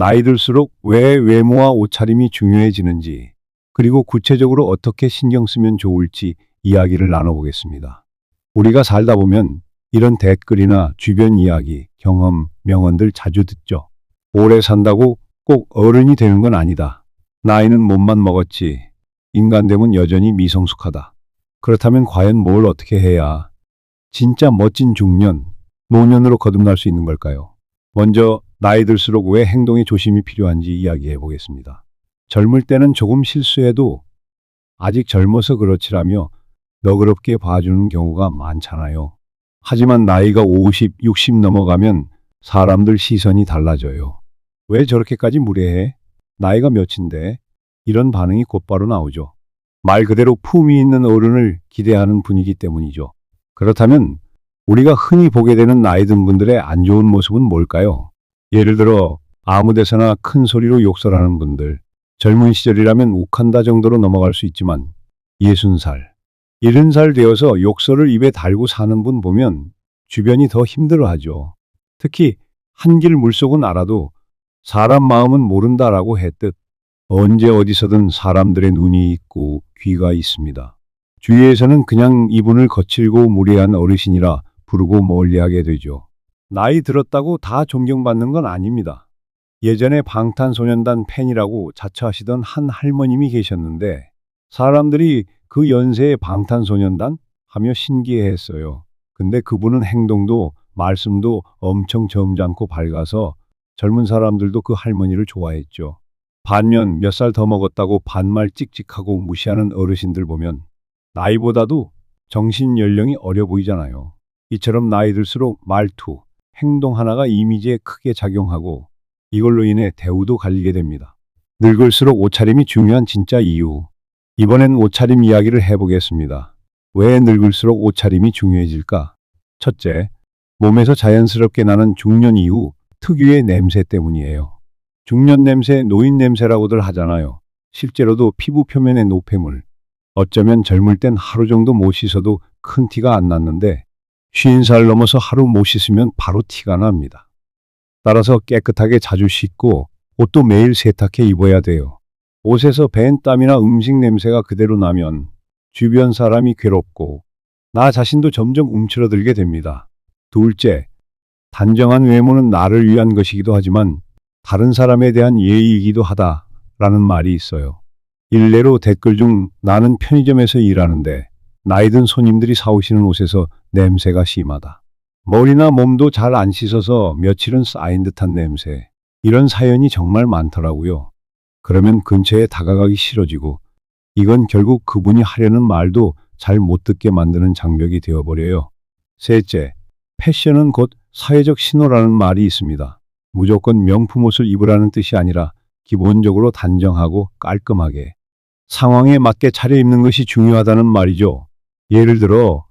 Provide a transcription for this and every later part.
나이 들수록 왜 외모와 옷차림이 중요해지는지, 그리고 구체적으로 어떻게 신경 쓰면 좋을지 이야기를 나눠보겠습니다. 우리가 살다 보면 이런 댓글이나 주변 이야기, 경험, 명언들 자주 듣죠. 오래 산다고 꼭 어른이 되는 건 아니다. 나이는 몸만 먹었지. 인간됨은 여전히 미성숙하다. 그렇다면 과연 뭘 어떻게 해야 진짜 멋진 중년, 노년으로 거듭날 수 있는 걸까요? 먼저 나이 들수록 왜 행동에 조심이 필요한지 이야기해 보겠습니다. 젊을 때는 조금 실수해도 아직 젊어서 그렇지라며 너그럽게 봐주는 경우가 많잖아요. 하지만 나이가 50, 60 넘어가면 사람들 시선이 달라져요. 왜 저렇게까지 무례해? 나이가 몇인데? 이런 반응이 곧바로 나오죠. 말 그대로 품위 있는 어른을 기대하는 분위기 때문이죠. 그렇다면 우리가 흔히 보게 되는 나이 든 분들의 안 좋은 모습은 뭘까요? 예를 들어 아무 데서나 큰 소리로 욕설하는 분들, 젊은 시절이라면 욱한다 정도로 넘어갈 수 있지만 60살, 70살 되어서 욕설을 입에 달고 사는 분 보면 주변이 더 힘들어하죠. 특히 한길 물속은 알아도 사람 마음은 모른다라고 했듯 언제 어디서든 사람들의 눈이 있고 귀가 있습니다. 주위에서는 그냥 이분을 거칠고 무례한 어르신이라 부르고 멀리하게 되죠. 나이 들었다고 다 존경받는 건 아닙니다. 예전에 방탄소년단 팬이라고 자처하시던 한 할머님이 계셨는데 사람들이 그 연세에 방탄소년단 하며 신기해했어요. 근데 그분은 행동도 말씀도 엄청 점잖고 밝아서 젊은 사람들도 그 할머니를 좋아했죠. 반면 몇 살 더 먹었다고 반말 찍찍하고 무시하는 어르신들 보면 나이보다도 정신 연령이 어려 보이잖아요. 이처럼 나이 들수록 말투, 행동 하나가 이미지에 크게 작용하고 이걸로 인해 대우도 갈리게 됩니다. 늙을수록 옷차림이 중요한 진짜 이유. 이번엔 옷차림 이야기를 해보겠습니다. 왜 늙을수록 옷차림이 중요해질까? 첫째, 몸에서 자연스럽게 나는 중년 이후 특유의 냄새 때문이에요. 중년 냄새, 노인 냄새라고들 하잖아요. 실제로도 피부 표면의 노폐물. 어쩌면 젊을 땐 하루 정도 못 씻어도 큰 티가 안 났는데 50살 넘어서 하루 못 씻으면 바로 티가 납니다. 따라서 깨끗하게 자주 씻고 옷도 매일 세탁해 입어야 돼요. 옷에서 밴 땀이나 음식 냄새가 그대로 나면 주변 사람이 괴롭고 나 자신도 점점 움츠러들게 됩니다. 둘째, 단정한 외모는 나를 위한 것이기도 하지만 다른 사람에 대한 예의이기도 하다라는 말이 있어요. 일례로 댓글 중 나는 편의점에서 일하는데 나이 든 손님들이 사오시는 옷에서 냄새가 심하다. 머리나 몸도 잘 안 씻어서 며칠은 쌓인 듯한 냄새. 이런 사연이 정말 많더라고요. 그러면 근처에 다가가기 싫어지고 이건 결국 그분이 하려는 말도 잘 못 듣게 만드는 장벽이 되어버려요. 셋째, 패션은 곧 사회적 신호라는 말이 있습니다. 무조건 명품 옷을 입으라는 뜻이 아니라 기본적으로 단정하고 깔끔하게 상황에 맞게 차려입는 것이 중요하다는 말이죠. 예를 들어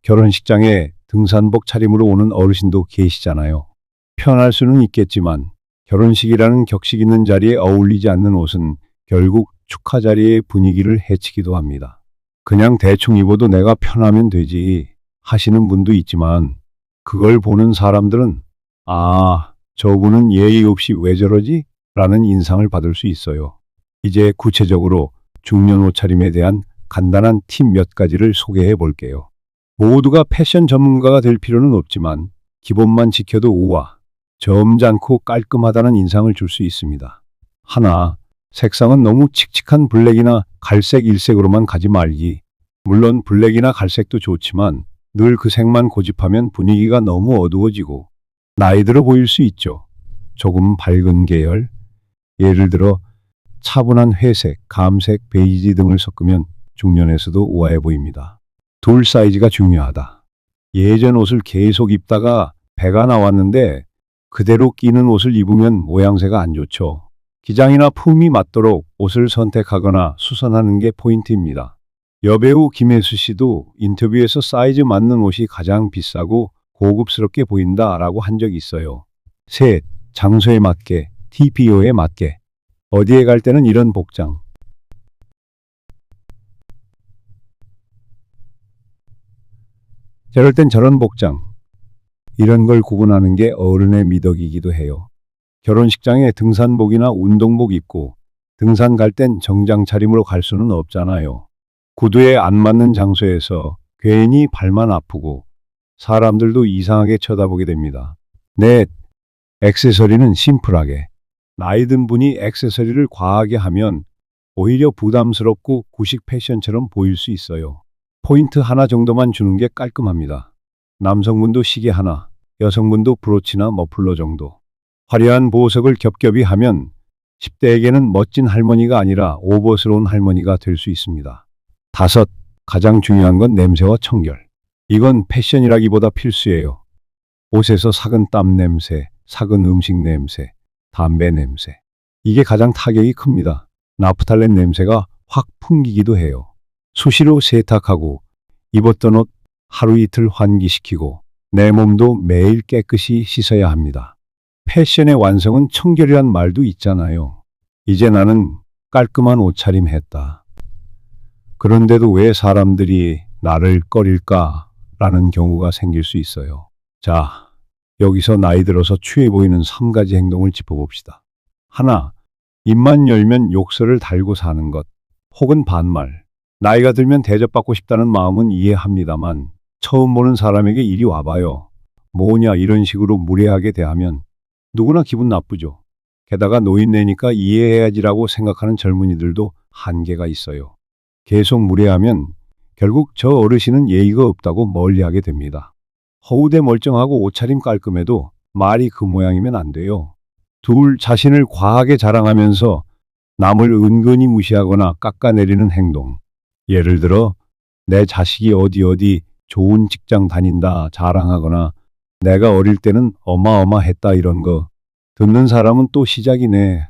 결혼식장에 등산복 차림으로 오는 어르신도 계시잖아요. 편할 수는 있겠지만 결혼식이라는 격식 있는 자리에 어울리지 않는 옷은 결국 축하 자리의 분위기를 해치기도 합니다. 그냥 대충 입어도 내가 편하면 되지 하시는 분도 있지만 그걸 보는 사람들은 아, 저분은 예의 없이 왜 저러지? 라는 인상을 받을 수 있어요. 이제 구체적으로 중년 옷차림에 대한 간단한 팁 몇 가지를 소개해 볼게요. 모두가 패션 전문가가 될 필요는 없지만 기본만 지켜도 우와, 점잖고 깔끔하다는 인상을 줄 수 있습니다. 하나, 색상은 너무 칙칙한 블랙이나 갈색, 일색으로만 가지 말기. 물론 블랙이나 갈색도 좋지만 늘 그 색만 고집하면 분위기가 너무 어두워지고 나이 들어 보일 수 있죠. 조금 밝은 계열, 예를 들어 차분한 회색, 감색, 베이지 등을 섞으면 중년에서도 우아해 보입니다. 둘, 사이즈가 중요하다. 예전 옷을 계속 입다가 배가 나왔는데 그대로 끼는 옷을 입으면 모양새가 안 좋죠. 기장이나 품이 맞도록 옷을 선택하거나 수선하는 게 포인트입니다. 여배우 김혜수 씨도 인터뷰에서 사이즈 맞는 옷이 가장 비싸고 고급스럽게 보인다라고 한 적이 있어요. 셋, 장소에 맞게, TPO에 맞게. 어디에 갈 때는 이런 복장, 저럴 땐 저런 복장. 이런 걸 구분하는 게 어른의 미덕이기도 해요. 결혼식장에 등산복이나 운동복 입고 등산 갈 땐 정장 차림으로 갈 수는 없잖아요. 구두에 안 맞는 장소에서 괜히 발만 아프고 사람들도 이상하게 쳐다보게 됩니다. 네, 액세서리는 심플하게. 나이 든 분이 액세서리를 과하게 하면 오히려 부담스럽고 구식 패션처럼 보일 수 있어요. 포인트 하나 정도만 주는 게 깔끔합니다. 남성분도 시계 하나, 여성분도 브로치나 머플러 정도. 화려한 보석을 겹겹이 하면 10대에게는 멋진 할머니가 아니라 오버스러운 할머니가 될 수 있습니다. 다섯, 가장 중요한 건 냄새와 청결. 이건 패션이라기보다 필수예요. 옷에서 삭은 땀 냄새, 삭은 음식 냄새, 담배 냄새. 이게 가장 타격이 큽니다. 나프탈렌 냄새가 확 풍기기도 해요. 수시로 세탁하고 입었던 옷 하루 이틀 환기시키고 내 몸도 매일 깨끗이 씻어야 합니다. 패션의 완성은 청결이란 말도 있잖아요. 이제 나는 깔끔한 옷차림 했다. 그런데도 왜 사람들이 나를 꺼릴까라는 경우가 생길 수 있어요. 자, 여기서 나이 들어서 추해 보이는 3가지 행동을 짚어봅시다. 하나, 입만 열면 욕설을 달고 사는 것, 혹은 반말. 나이가 들면 대접받고 싶다는 마음은 이해합니다만 처음 보는 사람에게 이리 와봐요. 뭐냐 이런 식으로 무례하게 대하면 누구나 기분 나쁘죠. 게다가 노인네니까 이해해야지라고 생각하는 젊은이들도 한계가 있어요. 계속 무례하면 결국 저 어르신은 예의가 없다고 멀리하게 됩니다. 허우대 멀쩡하고 옷차림 깔끔해도 말이 그 모양이면 안 돼요. 둘, 자신을 과하게 자랑하면서 남을 은근히 무시하거나 깎아내리는 행동. 예를 들어 내 자식이 어디 좋은 직장 다닌다 자랑하거나 내가 어릴 때는 어마어마했다 이런 거 듣는 사람은 또 시작이네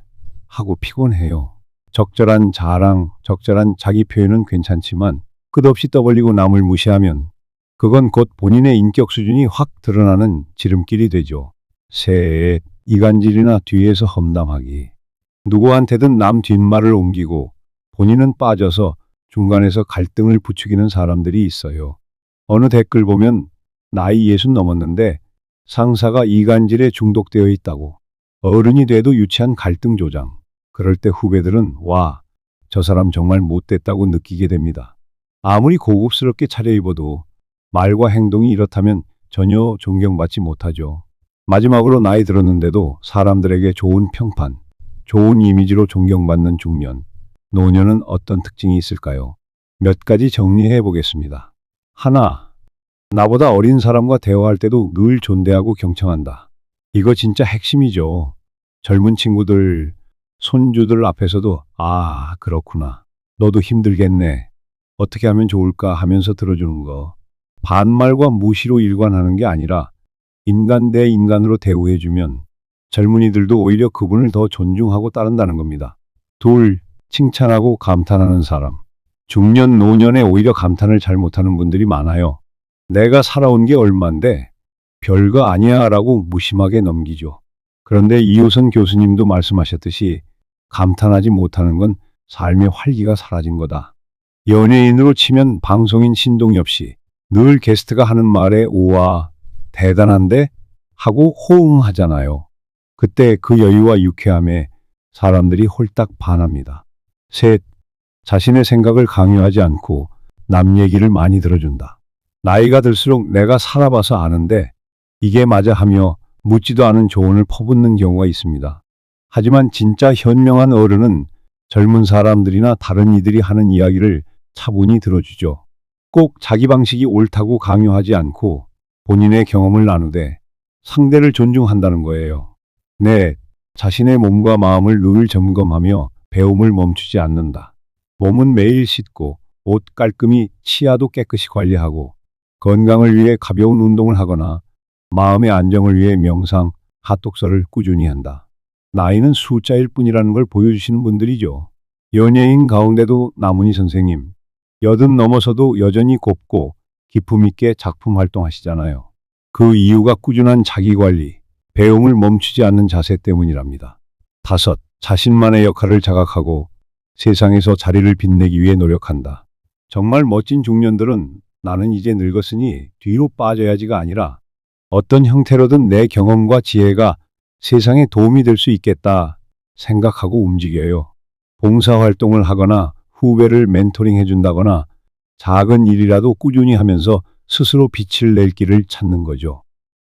하고 피곤해요. 적절한 자랑, 적절한 자기 표현은 괜찮지만 끝없이 떠벌리고 남을 무시하면 그건 곧 본인의 인격 수준이 확 드러나는 지름길이 되죠. 셋, 이간질이나 뒤에서 험담하기. 누구한테든 남 뒷말을 옮기고 본인은 빠져서 중간에서 갈등을 부추기는 사람들이 있어요. 어느 댓글 보면 나이 60 넘었는데 상사가 이간질에 중독되어 있다고. 어른이 돼도 유치한 갈등 조장. 그럴 때 후배들은 와, 저 사람 정말 못됐다고 느끼게 됩니다. 아무리 고급스럽게 차려입어도 말과 행동이 이렇다면 전혀 존경받지 못하죠. 마지막으로 나이 들었는데도 사람들에게 좋은 평판, 좋은 이미지로 존경받는 중년, 노년은 어떤 특징이 있을까요? 몇 가지 정리해 보겠습니다. 하나, 나보다 어린 사람과 대화할 때도 늘 존대하고 경청한다. 이거 진짜 핵심이죠. 젊은 친구들, 손주들 앞에서도 아, 그렇구나. 너도 힘들겠네. 어떻게 하면 좋을까 하면서 들어주는 거. 반말과 무시로 일관하는 게 아니라 인간 대 인간으로 대우해주면 젊은이들도 오히려 그분을 더 존중하고 따른다는 겁니다. 둘, 칭찬하고 감탄하는 사람. 중년, 노년에 오히려 감탄을 잘 못하는 분들이 많아요. 내가 살아온 게 얼만데 별거 아니야 라고 무심하게 넘기죠. 그런데 이호선 교수님도 말씀하셨듯이 감탄하지 못하는 건 삶의 활기가 사라진 거다. 연예인으로 치면 방송인 신동엽 씨. 늘 게스트가 하는 말에 우와, 대단한데? 하고 호응하잖아요. 그때 그 여유와 유쾌함에 사람들이 홀딱 반합니다. 셋, 자신의 생각을 강요하지 않고 남 얘기를 많이 들어준다. 나이가 들수록 내가 살아봐서 아는데 이게 맞아 하며 묻지도 않은 조언을 퍼붓는 경우가 있습니다. 하지만 진짜 현명한 어른은 젊은 사람들이나 다른 이들이 하는 이야기를 차분히 들어주죠. 꼭 자기 방식이 옳다고 강요하지 않고 본인의 경험을 나누되 상대를 존중한다는 거예요. 네, 자신의 몸과 마음을 늘 점검하며 배움을 멈추지 않는다. 몸은 매일 씻고 옷 깔끔히 치아도 깨끗이 관리하고 건강을 위해 가벼운 운동을 하거나 마음의 안정을 위해 명상, 핫독서를 꾸준히 한다. 나이는 숫자일 뿐이라는 걸 보여주시는 분들이죠. 연예인 가운데도 나문희 선생님, 80 넘어서도 여전히 곱고 기품 있게 작품 활동하시잖아요. 그 이유가 꾸준한 자기관리, 배움을 멈추지 않는 자세 때문이랍니다. 다섯, 자신만의 역할을 자각하고 세상에서 자리를 빛내기 위해 노력한다. 정말 멋진 중년들은 나는 이제 늙었으니 뒤로 빠져야지가 아니라 어떤 형태로든 내 경험과 지혜가 세상에 도움이 될 수 있겠다 생각하고 움직여요. 봉사활동을 하거나 후배를 멘토링 해준다거나 작은 일이라도 꾸준히 하면서 스스로 빛을 낼 길을 찾는 거죠.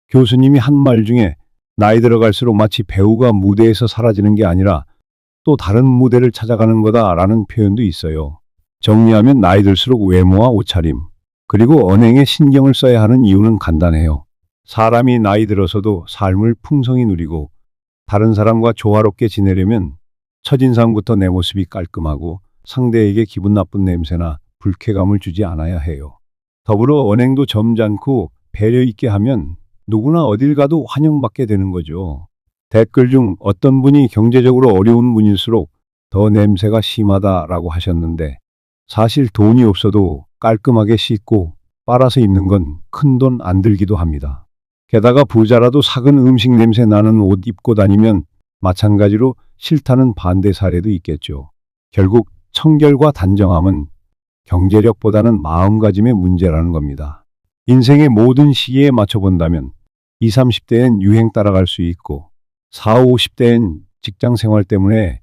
교수님이 한 말 중에 나이 들어갈수록 마치 배우가 무대에서 사라지는 게 아니라 또 다른 무대를 찾아가는 거다라는 표현도 있어요. 정리하면 나이 들수록 외모와 옷차림, 그리고 언행에 신경을 써야 하는 이유는 간단해요. 사람이 나이 들어서도 삶을 풍성히 누리고 다른 사람과 조화롭게 지내려면 첫인상부터 내 모습이 깔끔하고 상대에게 기분 나쁜 냄새나 불쾌감을 주지 않아야 해요. 더불어 언행도 점잖고 배려 있게 하면 누구나 어딜 가도 환영받게 되는 거죠. 댓글 중 어떤 분이 경제적으로 어려운 분일수록 더 냄새가 심하다라고 하셨는데, 사실 돈이 없어도 깔끔하게 씻고 빨아서 입는 건 큰돈 안 들기도 합니다. 게다가 부자라도 삭은 음식 냄새 나는 옷 입고 다니면 마찬가지로 싫다는 반대 사례도 있겠죠. 결국 청결과 단정함은 경제력보다는 마음가짐의 문제라는 겁니다. 인생의 모든 시기에 맞춰본다면 20, 30대엔 유행 따라갈 수 있고 40, 50대엔 직장 생활 때문에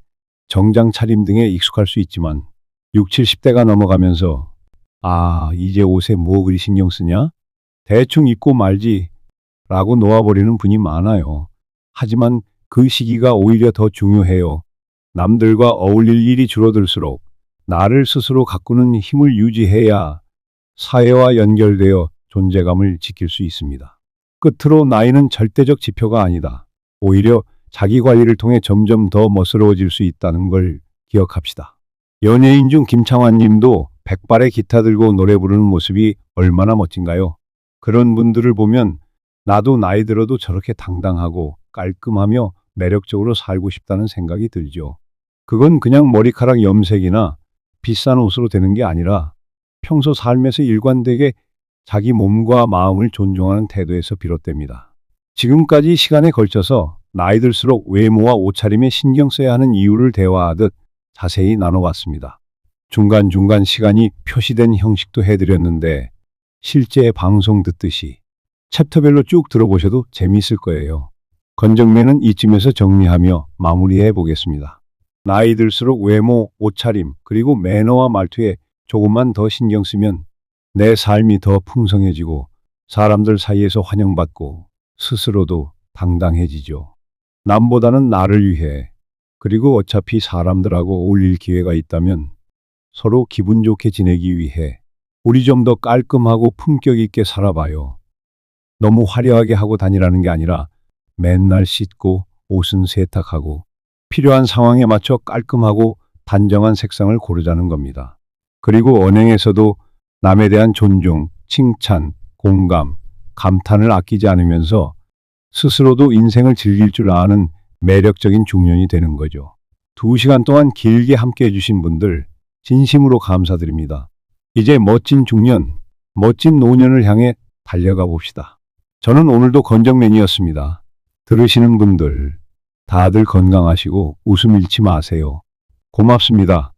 정장 차림 등에 익숙할 수 있지만 60, 70대가 넘어가면서 이제 옷에 뭐 그리 신경 쓰냐? 대충 입고 말지 라고 놓아버리는 분이 많아요. 하지만 그 시기가 오히려 더 중요해요. 남들과 어울릴 일이 줄어들수록 나를 스스로 가꾸는 힘을 유지해야 사회와 연결되어 존재감을 지킬 수 있습니다. 끝으로 나이는 절대적 지표가 아니다. 오히려 자기 관리를 통해 점점 더 멋스러워질 수 있다는 걸 기억합시다. 연예인 중 김창완 님도 백발의 기타 들고 노래 부르는 모습이 얼마나 멋진가요? 그런 분들을 보면 나도 나이 들어도 저렇게 당당하고 깔끔하며 매력적으로 살고 싶다는 생각이 들죠. 그건 그냥 머리카락 염색이나 비싼 옷으로 되는 게 아니라 평소 삶에서 일관되게 자기 몸과 마음을 존중하는 태도에서 비롯됩니다. 지금까지 시간에 걸쳐서 나이 들수록 외모와 옷차림에 신경 써야 하는 이유를 대화하듯 자세히 나눠봤습니다. 중간중간 시간이 표시된 형식도 해드렸는데 실제 방송 듣듯이 챕터별로 쭉 들어보셔도 재미있을 거예요. 건정매는 이쯤에서 정리하며 마무리해 보겠습니다. 나이 들수록 외모, 옷차림, 그리고 매너와 말투에 조금만 더 신경 쓰면 내 삶이 더 풍성해지고 사람들 사이에서 환영받고 스스로도 당당해지죠. 남보다는 나를 위해, 그리고 어차피 사람들하고 어울릴 기회가 있다면 서로 기분 좋게 지내기 위해 우리 좀 더 깔끔하고 품격 있게 살아봐요. 너무 화려하게 하고 다니라는 게 아니라 맨날 씻고 옷은 세탁하고 필요한 상황에 맞춰 깔끔하고 단정한 색상을 고르자는 겁니다. 그리고 언행에서도 남에 대한 존중, 칭찬, 공감, 감탄을 아끼지 않으면서 스스로도 인생을 즐길 줄 아는 매력적인 중년이 되는 거죠. 2시간 동안 길게 함께 해주신 분들 진심으로 감사드립니다. 이제 멋진 중년, 멋진 노년을 향해 달려가 봅시다. 저는 오늘도 건정맨이었습니다. 들으시는 분들 다들 건강하시고 웃음 잃지 마세요. 고맙습니다.